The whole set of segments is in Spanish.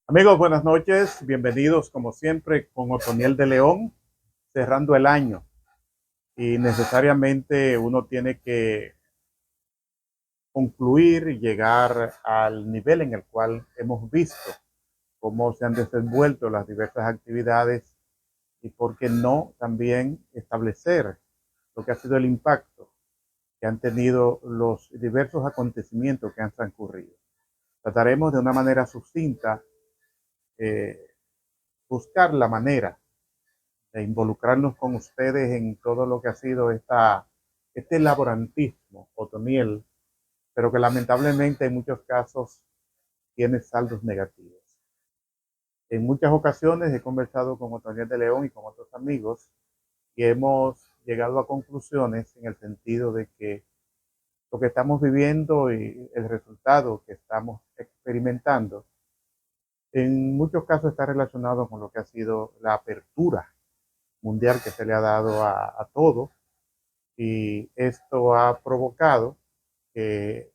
Amigos, buenas noches. Bienvenidos, como siempre, con Otoniel de León, cerrando el año. Y necesariamente uno tiene que concluir y llegar al nivel en el cual hemos visto cómo se han desenvuelto las diversas actividades y, por qué no, también establecer lo que ha sido el impacto que han tenido los diversos acontecimientos que han transcurrido. Trataremos de una manera sucinta eh, buscar la manera de involucrarnos con ustedes en todo lo que ha sido este laborantismo, Otoniel, pero que lamentablemente en muchos casos tiene saldos negativos. En muchas ocasiones he conversado con Otoniel de León y con otros amigos y hemos llegado a conclusiones en el sentido de que lo que estamos viviendo y el resultado que estamos experimentando en muchos casos está relacionado con lo que ha sido la apertura mundial que se le ha dado a todo, y esto ha provocado que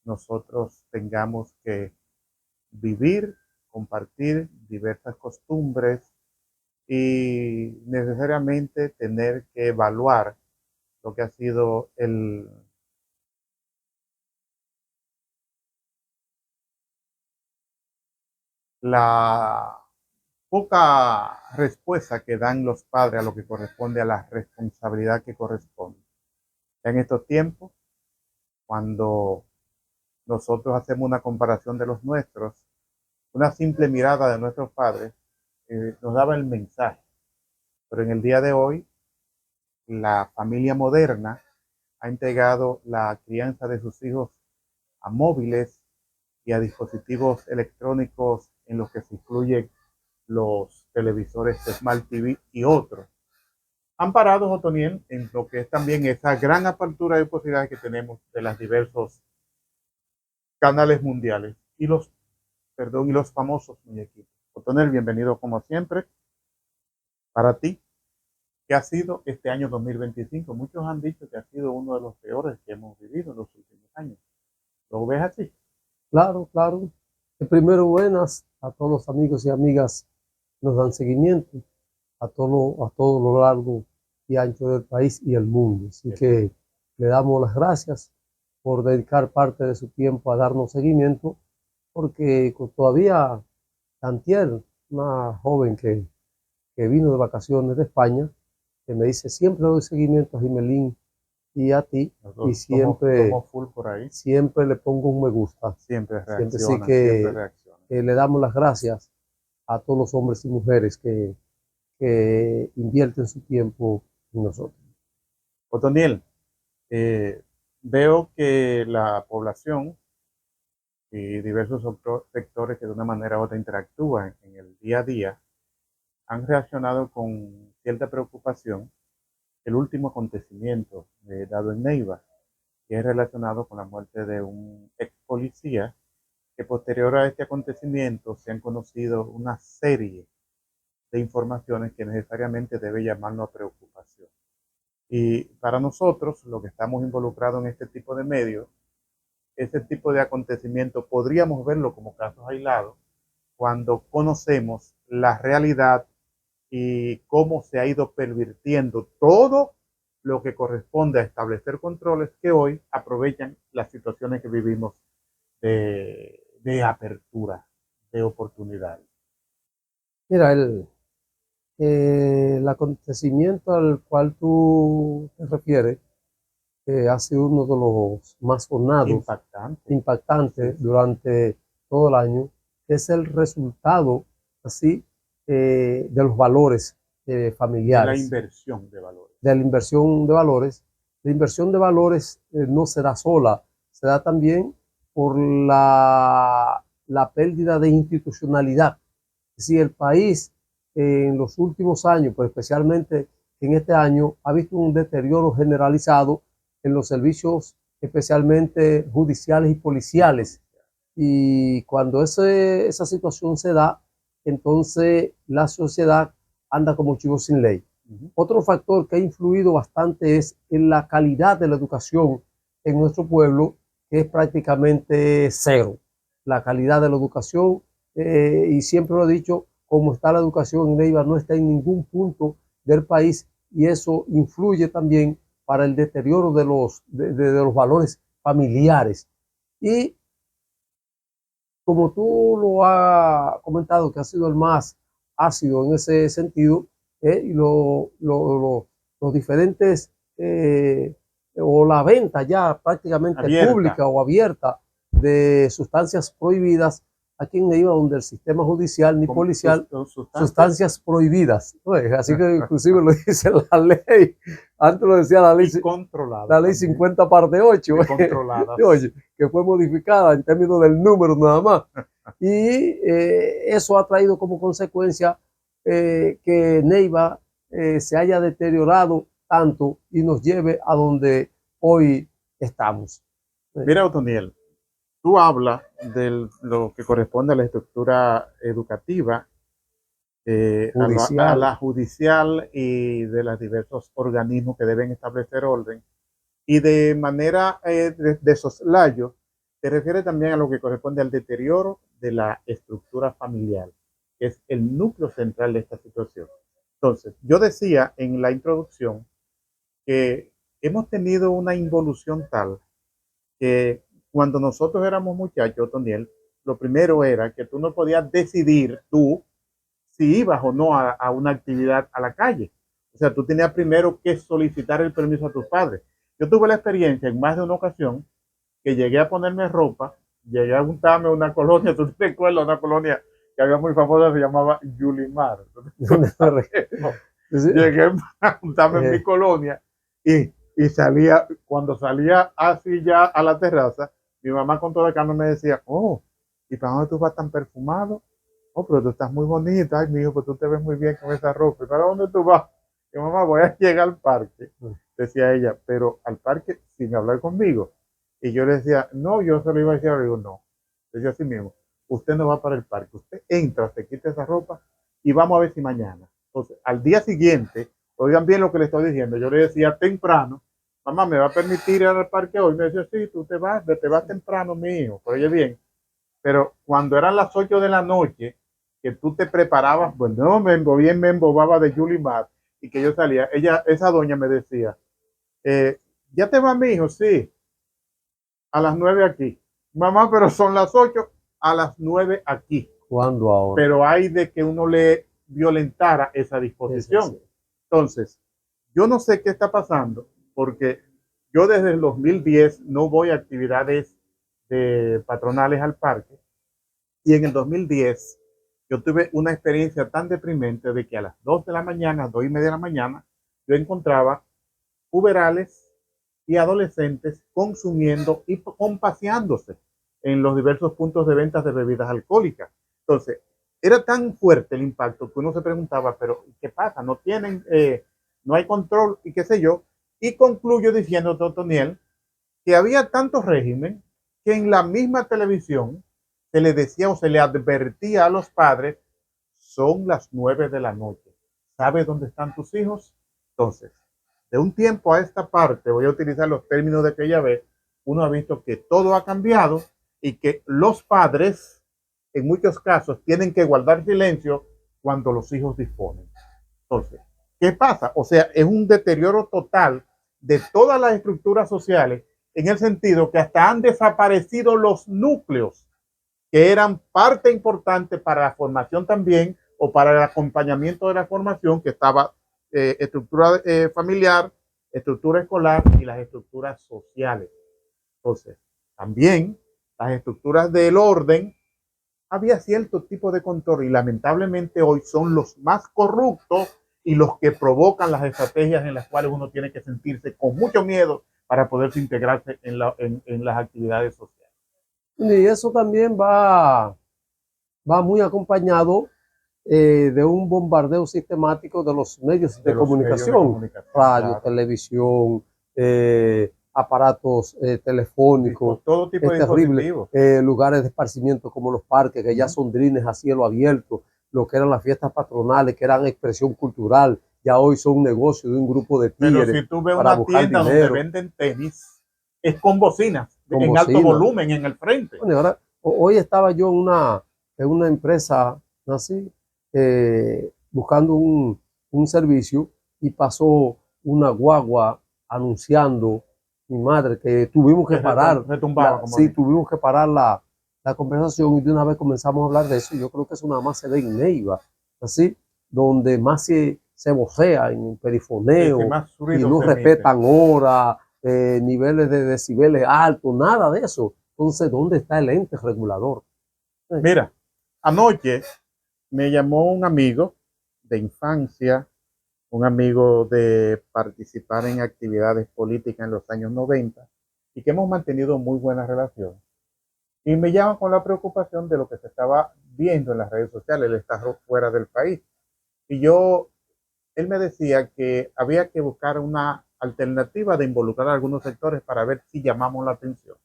nosotros tengamos que vivir, compartir diversas costumbres y necesariamente tener que evaluar lo que ha sido la poca respuesta que dan los padres a lo que corresponde a la responsabilidad que corresponde. En estos tiempos, cuando nosotros hacemos una comparación de los nuestros, una simple mirada de nuestros padres nos daba el mensaje. Pero en el día de hoy, la familia moderna ha entregado la crianza de sus hijos a móviles y a dispositivos electrónicos en los que se incluyen los televisores de Smart TV y otros. Amparados, Otoniel, en lo que es también esa gran apertura de posibilidades que tenemos de los diversos canales mundiales y los famosos muñequitos. Otoniel, bienvenido como siempre. Para ti, ¿qué ha sido este año 2025? Muchos han dicho que ha sido uno de los peores que hemos vivido en los últimos años. ¿Lo ves así? Claro, claro. Primero, buenas a todos los amigos y amigas que nos dan seguimiento a todo lo largo y ancho del país y el mundo. Así que le damos las gracias por dedicar parte de su tiempo a darnos seguimiento, porque todavía antier, una joven que vino de vacaciones de España, que me dice, siempre doy seguimiento a Jimelín y a ti, y siempre, Somos full por ahí. siempre le pongo un me gusta. Siempre Siempre sí reaccionan, siempre que reaccionan. le damos las gracias a todos los hombres y mujeres que invierten su tiempo en nosotros. Otoniel, eh, veo que la población y diversos sectores que de una manera u otra interactúan en el día a día han reaccionado con cierta preocupación el último acontecimiento dado en Neiva, que es relacionado con la muerte de un ex policía, que posterior a este acontecimiento se han conocido una serie de informaciones que necesariamente debe llamarnos a preocupación. Y para nosotros, los que estamos involucrados en este tipo de medios, este tipo de acontecimientos podríamos verlo como casos aislados cuando conocemos la realidad y cómo se ha ido pervirtiendo todo lo que corresponde a establecer controles que hoy aprovechan las situaciones que vivimos de apertura, de oportunidades. Mira, el acontecimiento al cual tú te refieres ha sido uno de los más sonados, Impactante. Sí, impactantes sí. durante todo el año. Es el resultado así de los valores De la familiares, inversión de valores. de la inversión de valores. La inversión de valores no se da sola, se da también por la pérdida de institucionalidad. Si el país en los últimos años, pues especialmente en este año, ha visto un deterioro generalizado en los servicios, especialmente judiciales y policiales. Y cuando esa situación se da, entonces la sociedad anda como chivo sin ley. Otro factor que ha influido bastante es en la calidad de la educación en nuestro pueblo, que es prácticamente cero. La calidad de la educación y siempre lo he dicho, como está la educación en Neiva, no está en ningún punto del país y eso influye también para el deterioro de los valores familiares. Y como tú lo has comentado, que ha sido el más ácido en ese sentido, y los diferentes, o la venta ya prácticamente Abierta. pública o abierta de sustancias prohibidas, aquí en Neiva, donde el sistema judicial ni policial, sustancias prohibidas, ¿no? Así que inclusive lo dice la ley, antes lo decía la ley, la ley 50 parte 8, oye, que fue modificada en términos del número nada más. Y eso ha traído como consecuencia que Neiva se haya deteriorado tanto y nos lleve a donde hoy estamos. Mira, Otoniel, tú hablas de lo que corresponde a la estructura educativa, a la judicial y de los diversos organismos que deben establecer orden. Y de manera de soslayo, te refieres también a lo que corresponde al deterioro de la estructura familiar, que es el núcleo central de esta situación. Entonces, yo decía en la introducción que hemos tenido una involución tal que cuando nosotros éramos muchachos, Toniel, lo primero era que tú no podías decidir tú si ibas o no a una actividad a la calle. O sea, tú tenías primero que solicitar el permiso a tus padres. Yo tuve la experiencia en más de una ocasión que llegué a ponerme ropa, llegué a juntarme a una colonia, tú te recuerdas, una colonia que había muy famosa, se llamaba Yulimar. Llegué a juntarme en mi colonia y salía, cuando salía así ya a la terraza, mi mamá con toda calma me decía, oh, ¿y para dónde tú vas tan perfumado? Oh, pero tú estás muy bonita, ay, mi hijo, pues tú te ves muy bien con esa ropa. ¿Y para dónde tú vas? Y mamá, voy a llegar al parque, decía ella, pero al parque sin hablar conmigo. Y yo le decía, no, yo se lo iba a decir, le digo, no. Decía así mismo, usted no va para el parque, usted entra, se quita esa ropa y vamos a ver si mañana. Entonces, al día siguiente, oigan bien lo que le estoy diciendo, yo le decía temprano, mamá, ¿me va a permitir ir al parque hoy? Me decía, sí, tú te vas temprano, mi hijo, pero oye bien. Pero cuando eran las 8 de la noche, que tú te preparabas, pues no, me embobaba de Yulimar y que yo salía, esa doña me decía, ¿ya te va mi hijo? Sí, a las 9 aquí. Mamá, pero son las 8, a las 9 aquí. ¿Cuándo ahora? Pero hay de que uno le violentara esa disposición. Entonces, yo no sé qué está pasando, porque yo desde el 2010 no voy a actividades patronales al parque, y en el 2010 yo tuve una experiencia tan deprimente de que a las 2 de la mañana, 2:30 de la mañana, yo encontraba puberales y adolescentes consumiendo y compaseándose en los diversos puntos de ventas de bebidas alcohólicas. Entonces, era tan fuerte el impacto que uno se preguntaba, pero ¿qué pasa? No tienen, no hay control y qué sé yo. Y concluyo diciendo, Toniel, que había tanto régimen que en la misma televisión se le decía o se le advertía a los padres, son las 9 de la noche. ¿Sabes dónde están tus hijos? Entonces, de un tiempo a esta parte, voy a utilizar los términos de aquella vez, uno ha visto que todo ha cambiado y que los padres, en muchos casos, tienen que guardar silencio cuando los hijos disponen. Entonces, ¿qué pasa? O sea, es un deterioro total de todas las estructuras sociales, en el sentido que hasta han desaparecido los núcleos que eran parte importante para la formación también, o para el acompañamiento de la formación, que estaba estructura familiar, estructura escolar y las estructuras sociales. Entonces, también las estructuras del orden, había cierto tipo de control y lamentablemente hoy son los más corruptos y los que provocan las estrategias en las cuales uno tiene que sentirse con mucho miedo para poderse integrarse en las actividades sociales. Y eso también va muy acompañado de un bombardeo sistemático de los medios de comunicación, radio, claro, televisión, aparatos telefónicos, todo tipo de terrible, lugares de esparcimiento como los parques, que ya son drines a cielo abierto, lo que eran las fiestas patronales, que eran expresión cultural, ya hoy son un negocio de un grupo de tigres. Pero si tú ves una tienda donde venden tenis, es con bocinas, en alto volumen, en el frente. Bueno, ahora, hoy estaba yo en es una empresa así, buscando un servicio y pasó una guagua anunciando, mi madre, que tuvimos que parar, sí, tuvimos que parar la conversación y de una vez comenzamos a hablar de eso. Yo creo que eso nada más se ve en Neiva, así, donde más se vocea en perifoneo y no respetan horas, niveles de decibeles altos, nada de eso. Entonces, ¿dónde está el ente regulador? Mira, anoche me llamó un amigo de infancia, un amigo de participar en actividades políticas en los años 90 y que hemos mantenido muy buena relación. Y me llama con la preocupación de lo que se estaba viendo en las redes sociales, él está fuera del país. Y él me decía que había que buscar una alternativa de involucrar a algunos sectores para ver si llamamos la atención.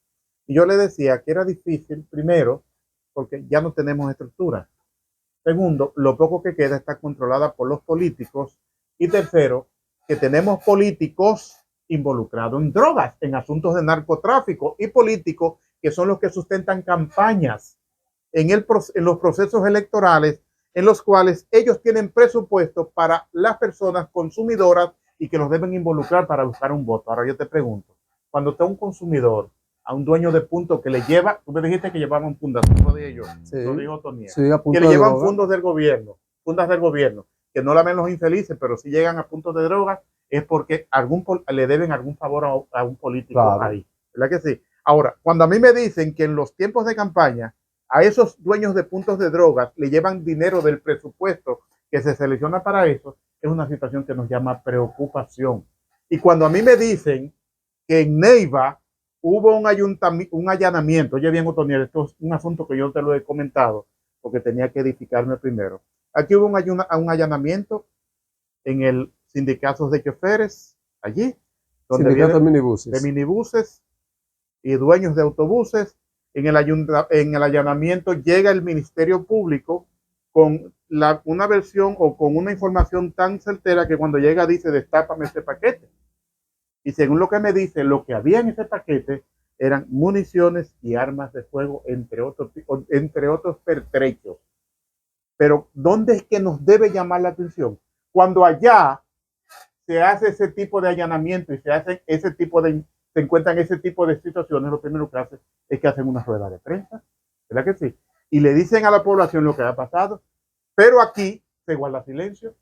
Y yo le decía que era difícil, primero, porque ya no tenemos estructura. Segundo, lo poco que queda está controlada por los políticos. Y tercero, que tenemos políticos involucrados en drogas, en asuntos de narcotráfico y políticos que son los que sustentan campañas en los procesos electorales en los cuales ellos tienen presupuesto para las personas consumidoras y que los deben involucrar para buscar un voto. Ahora yo te pregunto, cuando está un consumidor a un dueño de punto que le lleva, tú me dijiste que llevaban fundas, lo dije yo, sí, lo dijo Toniel, sí, que le llevan fundas del gobierno, que no la ven los infelices, pero si llegan a puntos de droga, es porque le deben algún favor a un político, claro, ahí. ¿Verdad que sí? Ahora, cuando a mí me dicen que en los tiempos de campaña a esos dueños de puntos de drogas le llevan dinero del presupuesto que se selecciona para eso, es una situación que nos llama preocupación. Y cuando a mí me dicen que en Neiva hubo un allanamiento, oye bien, Otoniel, esto es un asunto que yo te lo he comentado, porque tenía que edificarme primero. Aquí hubo un allanamiento en el sindicato de choferes, allí, donde sindicato de minibuses y dueños de autobuses. En el allanamiento llega el Ministerio Público con una versión o con una información tan certera que cuando llega dice, destápame este paquete. Y según lo que me dice, lo que había en ese paquete eran municiones y armas de fuego, entre otros pertrechos. Pero ¿dónde es que nos debe llamar la atención? Cuando allá se hace ese tipo de allanamiento y se hace ese tipo de se encuentran ese tipo de situaciones, lo primero que hacen es que hacen una rueda de prensa, ¿verdad que sí? Y le dicen a la población lo que ha pasado, pero aquí se guarda silencio.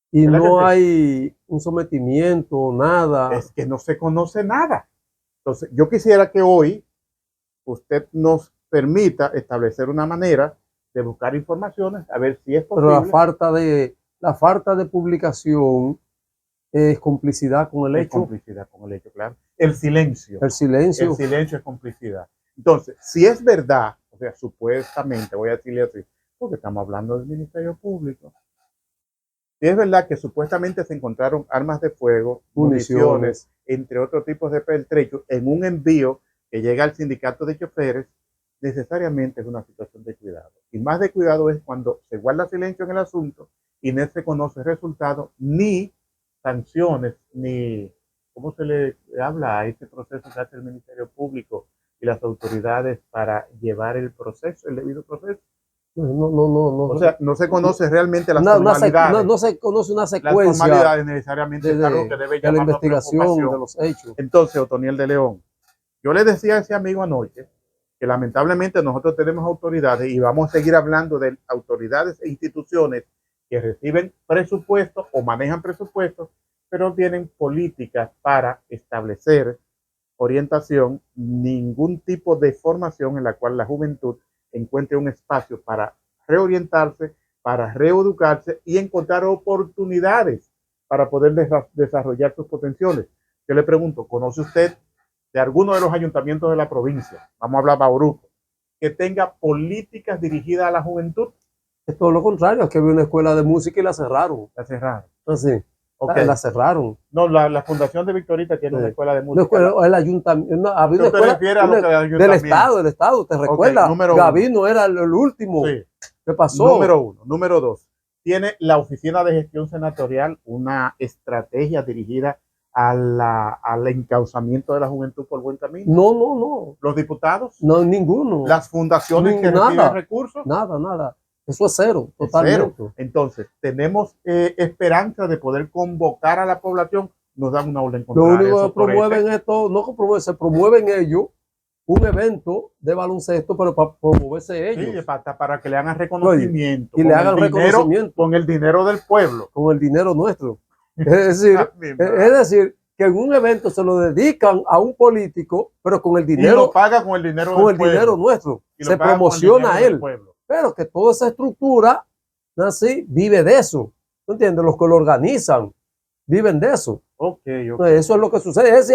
Y no hay un sometimiento, nada. Es que no se conoce nada. Entonces, yo quisiera que hoy usted nos permita establecer una manera de buscar informaciones, a ver si es posible. Pero la falta de publicación es complicidad con el hecho. Complicidad con el hecho, claro. El silencio. El silencio. El silencio es complicidad. Entonces, si es verdad, o sea, supuestamente, voy a decirle así, porque estamos hablando del Ministerio Público, si es verdad que supuestamente se encontraron armas de fuego, municiones, entre otros tipos de pertrechos, en un envío que llega al sindicato de choferes, necesariamente es una situación de cuidado. Y más de cuidado es cuando se guarda silencio en el asunto y no se conoce resultado ni sanciones, ni cómo se le habla a este proceso que hace el Ministerio Público y las autoridades para llevar el proceso, el debido proceso. No. O sea, no se conoce realmente las formalidades. No se conoce una secuencia. Las formalidades necesariamente es algo que debe llamar la investigación de los hechos. Entonces, Otoniel de León, yo le decía a ese amigo anoche que lamentablemente nosotros tenemos autoridades y vamos a seguir hablando de autoridades e instituciones que reciben presupuestos o manejan presupuestos, pero tienen políticas para establecer orientación, ningún tipo de formación en la cual la juventud encuentre un espacio para reorientarse, para reeducarse y encontrar oportunidades para poder desarrollar sus potenciales. Yo le pregunto, ¿conoce usted de alguno de los ayuntamientos de la provincia, vamos a hablar Bauruco, que tenga políticas dirigidas a la juventud? Es todo lo contrario, es que había una escuela de música y la cerraron. La cerraron. Así. Okay. La cerraron. No, la Fundación de Victorita tiene una escuela de música. No, el ayuntamiento. Había una escuela del Estado, ¿te recuerdas? Okay, Gavino era el último. Sí. ¿Qué pasó? Número uno. Número dos. Tiene la Oficina de Gestión Senatorial una estrategia dirigida al encauzamiento de la juventud por buen camino? No, ¿Los diputados? no, ninguno. ¿Las fundaciones que Nada. reciben recursos? Nada. Eso es cero, Es totalmente. cero. Entonces, tenemos esperanza de poder convocar a la población. Nos dan una orden Lo contraria. único que promueven esto, no que promueven, se promueven ellos un evento de baloncesto, pero para promoverse ellos. Sí, para que le hagan reconocimiento. Y le hagan reconocimiento. Con el dinero del pueblo. Con el dinero nuestro. Es decir, que en un evento se lo dedican a un político, pero con el dinero. Y lo paga con el dinero con el dinero nuestro. Se promociona a él. Pero que toda esa estructura, así, vive de eso. ¿No entiendes? Los que lo organizan viven de eso. Okay. Eso es lo que sucede. Es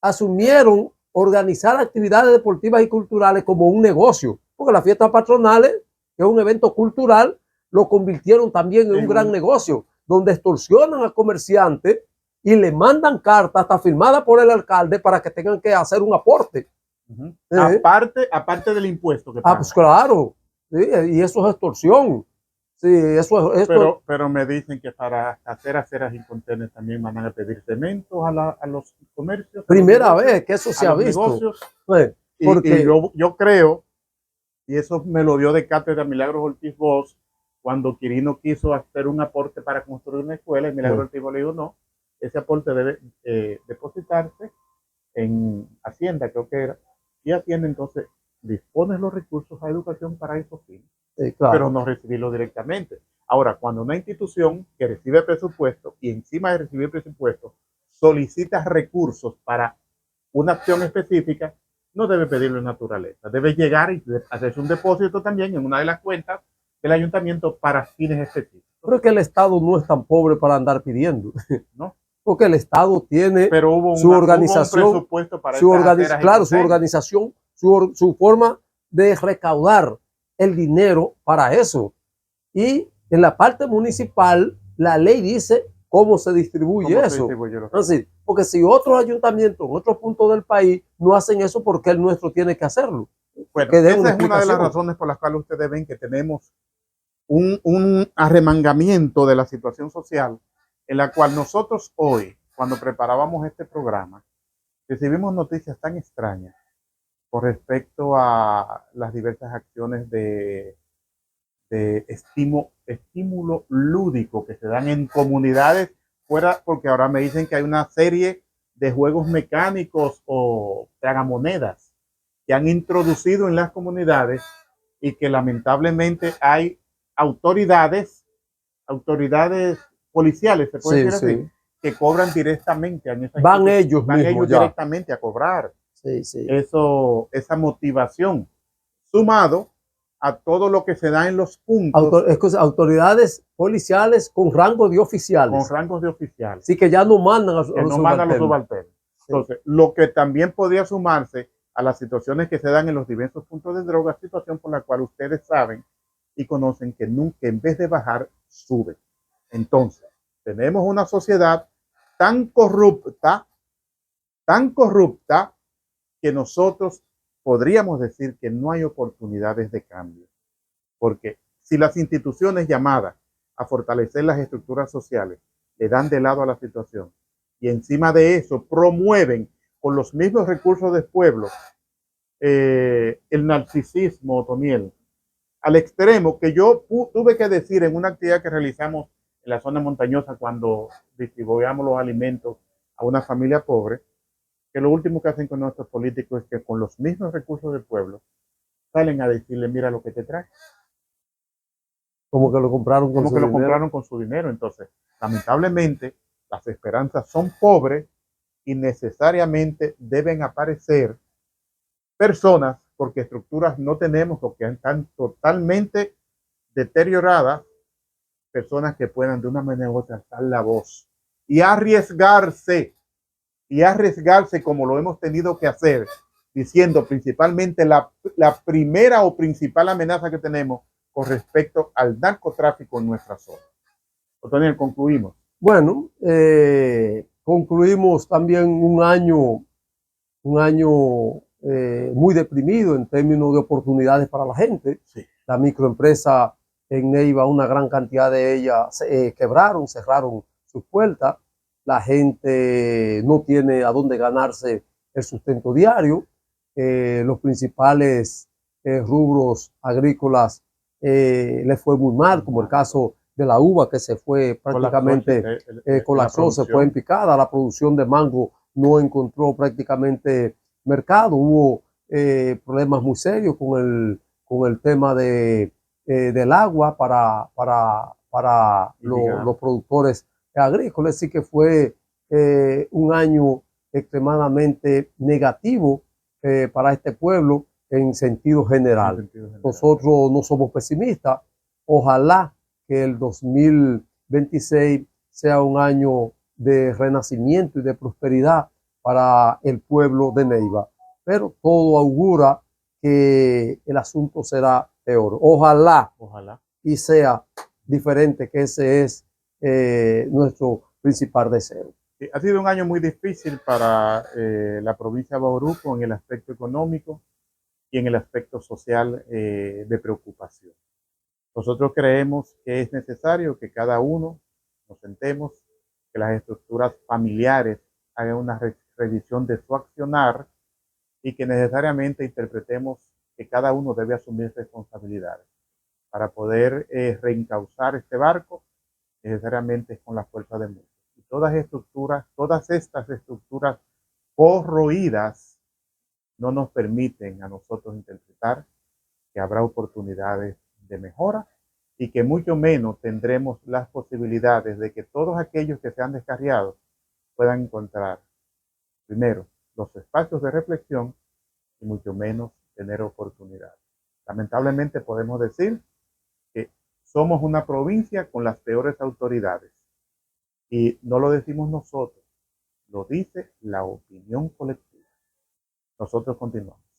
asumieron organizar actividades deportivas y culturales como un negocio, porque las fiestas patronales, que es un evento cultural, lo convirtieron también en un gran negocio, donde extorsionan a comerciantes y le mandan cartas hasta firmadas por el alcalde para que tengan que hacer un aporte. Aparte del impuesto que pagan. Pues claro, sí, y eso es extorsión. Sí, eso es pero me dicen que para hacer aceras y contenes también van a pedir cementos a los comercios. Primera vez que eso se ha visto. Y yo creo, y eso me lo dio de cátedra Milagros Ortiz Bosch, cuando Quirino quiso hacer un aporte para construir una escuela, y Milagros Ortiz Bosch le dijo no, ese aporte debe depositarse en Hacienda, creo que era, y Hacienda entonces dispone los recursos a educación para esos fines. Sí, claro. Pero no recibirlo directamente. Ahora, cuando una institución que recibe presupuesto y encima de recibir presupuesto solicita recursos para una acción específica, no debe pedirlo en naturaleza. Debe llegar y hacerse un depósito también en una de las cuentas del ayuntamiento para fines específicos. Pero es que el Estado no es tan pobre para andar pidiendo, ¿no? Porque el Estado tiene su organización, hubo un presupuesto para su organización, su forma de recaudar el dinero para eso. Y en la parte municipal, la ley dice cómo se distribuye eso. Así, porque si otros ayuntamientos en otros puntos del país no hacen eso, ¿por qué el nuestro tiene que hacerlo? Bueno, esa es una de las razones por las cuales ustedes ven que tenemos un arremangamiento de la situación social, en la cual nosotros hoy, cuando preparábamos este programa, recibimos noticias tan extrañas con respecto a las diversas acciones de estímulo lúdico que se dan en comunidades fuera, porque ahora me dicen que hay una serie de juegos mecánicos o tragamonedas que han introducido en las comunidades y que lamentablemente hay autoridades policiales, se puede decir así, que cobran directamente a esas van ellos directamente a cobrar. Esa motivación, sumado a todo lo que se da en los puntos. Autoridades policiales con rango de oficiales. Con rangos de oficiales. Sí, que ya no mandan a los subalternos. Entonces, lo que también podría sumarse a las situaciones que se dan en los diversos puntos de droga, situación por la cual ustedes saben y conocen que nunca, en vez de bajar, sube. Entonces, tenemos una sociedad tan corrupta, que nosotros podríamos decir que no hay oportunidades de cambio. Porque si las instituciones llamadas a fortalecer las estructuras sociales le dan de lado a la situación y encima de eso promueven con los mismos recursos del pueblo el narcisismo, Otoniel, al extremo que yo tuve que decir en una actividad que realizamos en la zona montañosa cuando distribuíamos los alimentos a una familia pobre, que lo último que hacen con nuestros políticos es que con los mismos recursos del pueblo salen a decirle, mira lo que te trae. Como que lo compraron con su dinero. Entonces, lamentablemente, las esperanzas son pobres y necesariamente deben aparecer personas, porque estructuras no tenemos, porque están totalmente deterioradas, personas que puedan de una manera u otra alzar la voz y arriesgarse como lo hemos tenido que hacer, diciendo principalmente la primera o principal amenaza que tenemos con respecto al narcotráfico en nuestra zona. Otoniel, concluimos. Bueno, concluimos también un año muy deprimido en términos de oportunidades para la gente. Sí. La microempresa en Neiva, una gran cantidad de ellas quebraron, cerraron sus puertas. la gente no tiene a dónde ganarse el sustento diario, los principales rubros agrícolas les fue muy mal, como el caso de la uva que se fue prácticamente, colapsó, se fue en picada, la producción de mango no encontró prácticamente mercado, hubo problemas muy serios con el tema del agua para los productores agrícolas, así que fue un año extremadamente negativo para este pueblo en sentido general. Nosotros no somos pesimistas, ojalá que el 2026 sea un año de renacimiento y de prosperidad para el pueblo de Neiva, pero todo augura que el asunto será peor. Ojalá y sea diferente, que ese es nuestro principal deseo. Ha sido un año muy difícil para la provincia de Bauruco en el aspecto económico y en el aspecto social de preocupación. Nosotros creemos que es necesario que cada uno nos sentemos, que las estructuras familiares hagan una revisión de su accionar y que necesariamente interpretemos que cada uno debe asumir responsabilidades. Para poder reencauzar este barco, necesariamente es con la fuerza de muchos. Y todas estas estructuras corroídas no nos permiten a nosotros interpretar que habrá oportunidades de mejora y que mucho menos tendremos las posibilidades de que todos aquellos que se han descarriado puedan encontrar, primero, los espacios de reflexión y mucho menos tener oportunidades. Lamentablemente podemos decir que somos una provincia con las peores autoridades y no lo decimos nosotros, lo dice la opinión colectiva. Nosotros continuamos.